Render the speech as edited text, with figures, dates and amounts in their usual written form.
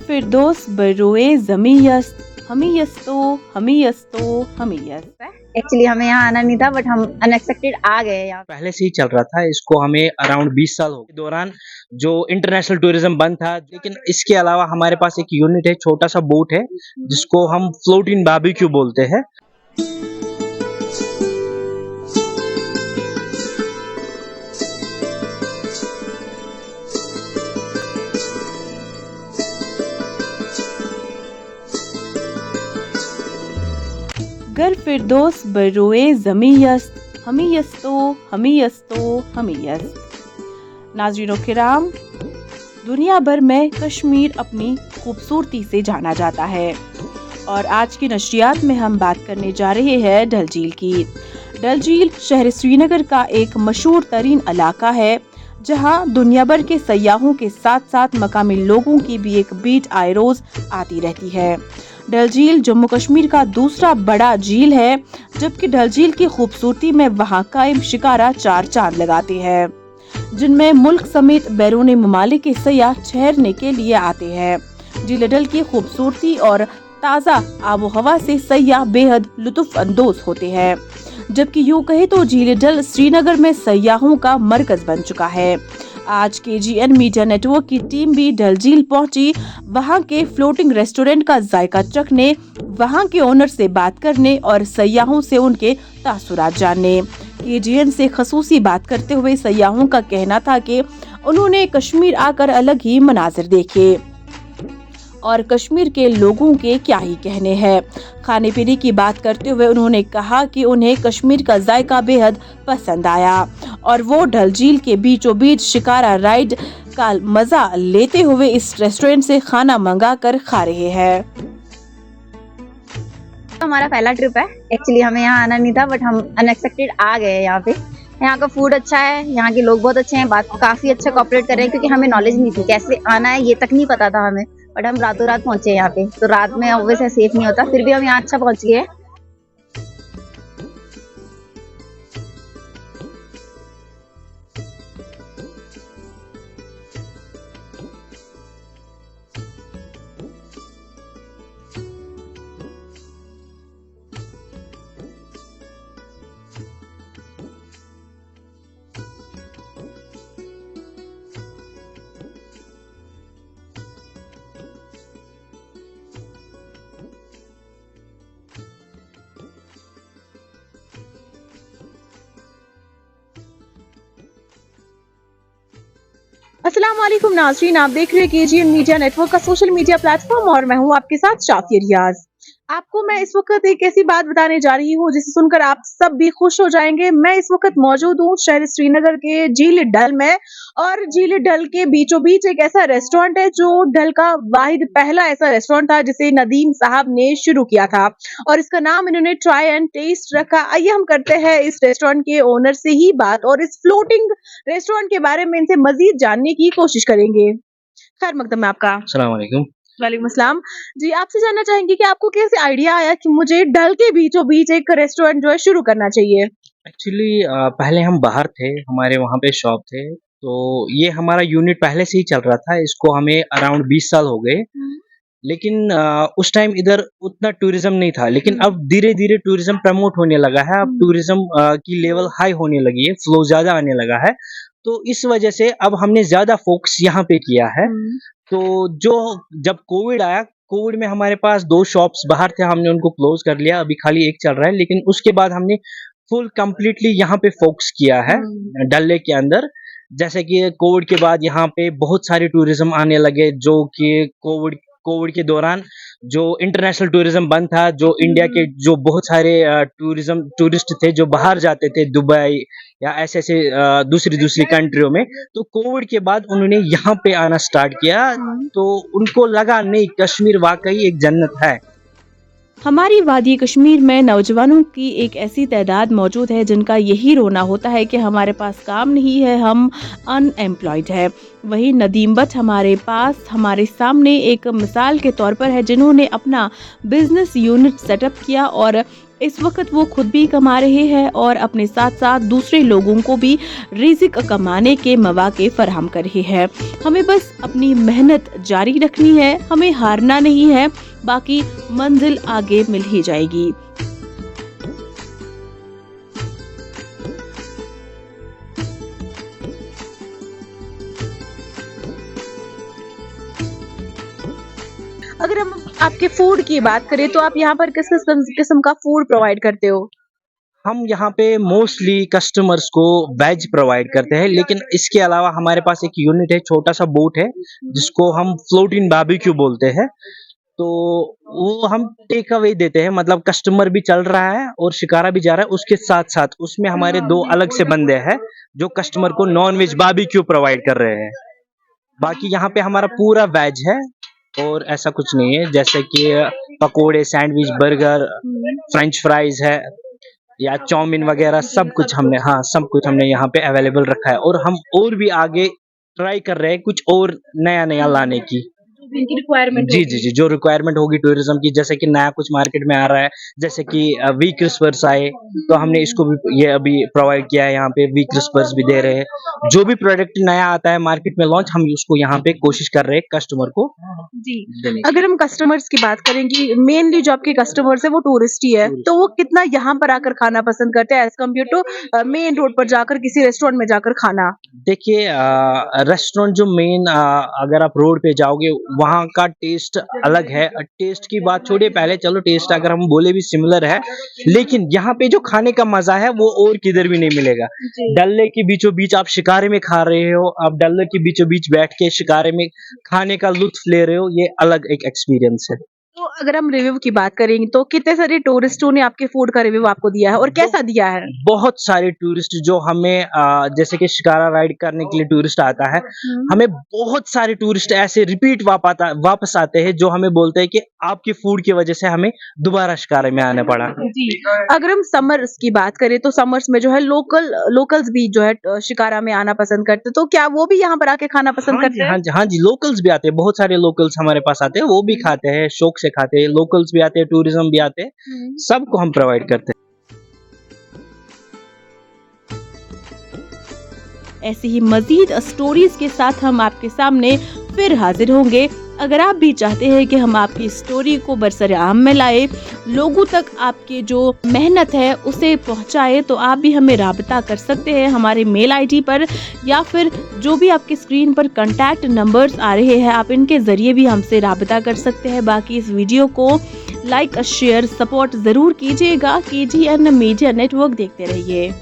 फिरदौस बरोए ज़मीयस्त हमीयस्तो हमीयस्तो हमीयस्त। Actually हमें यहाँ आना नहीं था बट हम अनएक्सपेक्टेड आ गए यहाँ। पहले से ही चल रहा था, इसको हमें अराउंड 20 साल हो गए। दौरान जो इंटरनेशनल टूरिज्म बंद था, लेकिन इसके अलावा हमारे पास एक यूनिट है, छोटा सा बोट है जिसको हम फ्लोटिंग बारबेक्यू बोलते हैं। गर फिरदौस बरोए ज़मीयस्त हमीयस्तो हमीयस्तो हमीयस्त। नाज़रीनो किराम, दुनिया भर में कश्मीर अपनी खूबसूरती से जाना जाता है और आज की नशरियात में हम बात करने जा रहे हैं डल झील की। डल झील शहर श्रीनगर का एक मशहूर तरीन इलाका है जहां दुनिया भर के सयाहों के साथ साथ मकामी लोगों की भी एक भीड़ आए रोज आती रहती है। डल झील जम्मू कश्मीर का दूसरा बड़ा झील है, जबकि डल झील की खूबसूरती में वहां कायम शिकारा चार चांद लगाते हैं, जिनमें मुल्क समेत बैरून ममालिक के सयाह ठहरने के लिए आते हैं। झील डल की खूबसूरती और ताज़ा आबो हवा से सयाह बेहद लुत्फ अंदोज होते हैं, जबकि यूँ कहे तो झील डल श्रीनगर में सयाहों का मरकज बन चुका है। आज KGN मीडिया नेटवर्क की टीम भी डल झील पहुंची, वहां के फ्लोटिंग रेस्टोरेंट का जायका चखने, वहां के ओनर से बात करने और सयाहों से उनके तासुरात जानने। KGN से खसूसी बात करते हुए सयाहों का कहना था कि उन्होंने कश्मीर आकर अलग ही मनाजिर देखे और कश्मीर के लोगों के क्या ही कहने हैं। खाने पीने की बात करते हुए उन्होंने कहा कि उन्हें कश्मीर का जायका बेहद पसंद आया और वो डल झील के बीचों बीच शिकारा राइड का मजा लेते हुए इस रेस्टोरेंट से खाना मंगा कर खा रहे हैं। हमारा पहला ट्रिप है। एक्चुअली हमें यहाँ आना नहीं था बट हम अनएक्सपेक्टेड आ गए यहाँ पे। यहाँ का फूड अच्छा है, यहाँ के लोग बहुत अच्छे हैं, बात काफी अच्छा कोऑपरेट कर रहे हैं, क्योंकि हमें नॉलेज नहीं थी कैसे आना है, ये तक नहीं पता था हमें। बट हम रातों रात पहुंचे यहाँ पे, तो रात में ऑब्वियसली सेफ नहीं होता, फिर भी हम यहाँ अच्छा पहुंच गए। अस्सलाम वालेकुम नाज़रीन, आप देख रहे हैं KGN मीडिया नेटवर्क का सोशल मीडिया प्लेटफॉर्म और मैं हूं आपके साथ शाफिया रियाज। आपको मैं इस वक्त एक ऐसी बात बताने जा रही हूं जिसे सुनकर आप सब भी खुश हो जाएंगे। मैं इस वक्त मौजूद हूं शहर श्रीनगर के झील डल में और झील डल के बीचों बीच एक ऐसा रेस्टोरेंट है जो डल का वाहिद पहला ऐसा रेस्टोरेंट था जिसे नदीम साहब ने शुरू किया था और इसका नाम इन्होंने ट्राई एंड टेस्ट रखा। आइए हम करते हैं इस रेस्टोरेंट के ओनर से ही बात और इस फ्लोटिंग रेस्टोरेंट के बारे में इनसे मजीद जानने की कोशिश करेंगे। खैर मकदम है आपका। अस्सलाम वालेकुम। वालेकुम अस्सलाम जी, आपसे जानना चाहेंगे कि आपको कैसे आइडिया आया कि मुझे डल के बीचों बीच एक रेस्टोरेंट जो है शुरू करना चाहिए? एक्चुअली पहले हम बाहर थे, हमारे वहाँ पे शॉप थे, तो ये हमारा यूनिट पहले से ही चल रहा था, इसको हमें अराउंड 20 साल हो गए। लेकिन उस टाइम इधर उतना टूरिज्म नहीं था, लेकिन अब धीरे धीरे टूरिज्म प्रमोट होने लगा है। अब टूरिज्म की लेवल हाई होने लगी है, फ्लो ज्यादा आने लगा है, तो इस वजह से अब हमने ज्यादा फोकस यहाँ पे किया है। तो जब कोविड आया, कोविड में हमारे पास 2 शॉप्स बाहर थे, हमने उनको क्लोज कर लिया, अभी खाली एक चल रहा है। लेकिन उसके बाद हमने फुल कंप्लीटली यहाँ पे फोकस किया है डल लेक के अंदर। जैसे कि कोविड के बाद यहाँ पे बहुत सारे टूरिज्म आने लगे, जो कि कोविड के दौरान जो इंटरनेशनल टूरिज्म बंद था, जो इंडिया के जो बहुत सारे टूरिस्ट थे जो बाहर जाते थे दुबई या ऐसे दूसरी कंट्रियों में, तो कोविड के बाद उन्होंने यहाँ पे आना स्टार्ट किया, तो उनको लगा नहीं, कश्मीर वाकई एक जन्नत है। हमारी वादी कश्मीर में नौजवानों की एक ऐसी तादाद मौजूद है जिनका यही रोना होता है कि हमारे पास काम नहीं है, हम अनएम्प्लॉयड है। वहीं नदीम भट्ट हमारे सामने एक मिसाल के तौर पर है, जिन्होंने अपना बिजनेस यूनिट सेटअप किया और इस वक्त वो खुद भी कमा रहे हैं और अपने साथ साथ दूसरे लोगों को भी रिज़्क कमाने के मौके फराहम कर रहे हैं। हमें बस अपनी मेहनत जारी रखनी है, हमें हारना नहीं है, बाकी मंजिल आगे मिल ही जाएगी। अगर हम आपके फूड की बात करें तो आप यहाँ पर किस किस्म का फूड प्रोवाइड करते हो? हम यहाँ पे मोस्टली कस्टमर्स को वेज प्रोवाइड करते हैं, लेकिन इसके अलावा हमारे पास एक यूनिट है, छोटा सा बोट है जिसको हम फ्लोटिंग बारबेक्यू बोलते हैं। तो वो हम टेक अवे देते हैं, मतलब कस्टमर भी चल रहा है और शिकारा भी जा रहा है, उसके साथ साथ उसमें हमारे 2 अलग से बंदे हैं जो कस्टमर को नॉन वेज बारबेक्यू प्रोवाइड कर रहे हैं। बाकी यहाँ पे हमारा पूरा वेज है और ऐसा कुछ नहीं है, जैसे कि पकोड़े, सैंडविच, बर्गर, फ्रेंच फ्राइज है या चाउमीन वगैरह, सब कुछ हमने यहाँ पे अवेलेबल रखा है और हम और भी आगे ट्राई कर रहे हैं कुछ और नया लाने की। इनकी रिक्वायरमेंट जी, जो रिक्वायरमेंट होगी टूरिज्म की, जैसे कि नया कुछ मार्केट में आ रहा है, जैसे कि वी क्रिस्पर्स आए तो हमने इसको भी ये अभी प्रोवाइड किया है, यहाँ पे वी क्रिस्पर्स भी दे रहे हैं। जो भी प्रोडक्ट नया आता है मार्केट में लॉन्च, हम उसको यहाँ पे कोशिश कर रहे हैं कस्टमर को जी। देने की। अगर हम कस्टमर्स की बात करें कि मेनली जो आपके कस्टमर्स है वो टूरिस्ट ही है, तो वो कितना यहाँ पर आकर खाना पसंद करते हैं as compare to main road पर जाकर किसी रेस्टोरेंट में जाकर खाना? देखिए, रेस्टोरेंट जो मेन, अगर आप रोड पे जाओगे वहाँ का टेस्ट अलग है। टेस्ट की बात छोड़िए, पहले चलो टेस्ट अगर हम बोले भी सिमिलर है, लेकिन यहाँ पे जो खाने का मजा है वो और किधर भी नहीं मिलेगा। डल लेक के बीचों बीच आप शिकारे में खा रहे हो, आप डल लेक के बीचों बीच बैठ के शिकारे में खाने का लुत्फ ले रहे हो, ये अलग एक एक्सपीरियंस है। तो अगर हम रिव्यू की बात करेंगे तो कितने सारे टूरिस्टों ने आपके फूड का रिव्यू आपको दिया है और कैसा दिया है? बहुत सारे टूरिस्ट जो हमें जैसे कि शिकारा राइड करने के लिए टूरिस्ट आता है, हमें बहुत सारे टूरिस्ट ऐसे रिपीट वापस आते हैं जो हमें बोलते हैं कि आपके फूड की वजह से हमें दोबारा शिकारे में आना पड़ा। जी। अगर हम समर्स की बात करें तो समर्स में जो है लोकल्स भी जो है शिकारा में आना पसंद करते, तो क्या वो भी यहाँ पर आके खाना पसंद करते हैं? हाँ जी, लोकल्स भी आते हैं, बहुत सारे लोकल्स हमारे पास आते हैं, वो भी खाते हैं, शौक से खाते हैं। लोकल्स भी आते हैं, टूरिज्म भी आते हैं, सबको हम प्रोवाइड करते हैं। ऐसी ही मजीद स्टोरीज के साथ हम आपके सामने फिर हाजिर होंगे। अगर आप भी चाहते हैं कि हम आपकी स्टोरी को बरसराम में लाए, लोगों तक आपकी जो मेहनत है उसे पहुंचाए, तो आप भी हमें राब्ता कर सकते हैं हमारे मेल आईडी पर, या फिर जो भी आपकी स्क्रीन पर कांटेक्ट नंबर्स आ रहे हैं आप इनके ज़रिए भी हमसे राब्ता कर सकते हैं। बाकी इस वीडियो को लाइक, शेयर, सपोर्ट ज़रूर कीजिएगा। KGN मीडिया नेटवर्क देखते रहिए।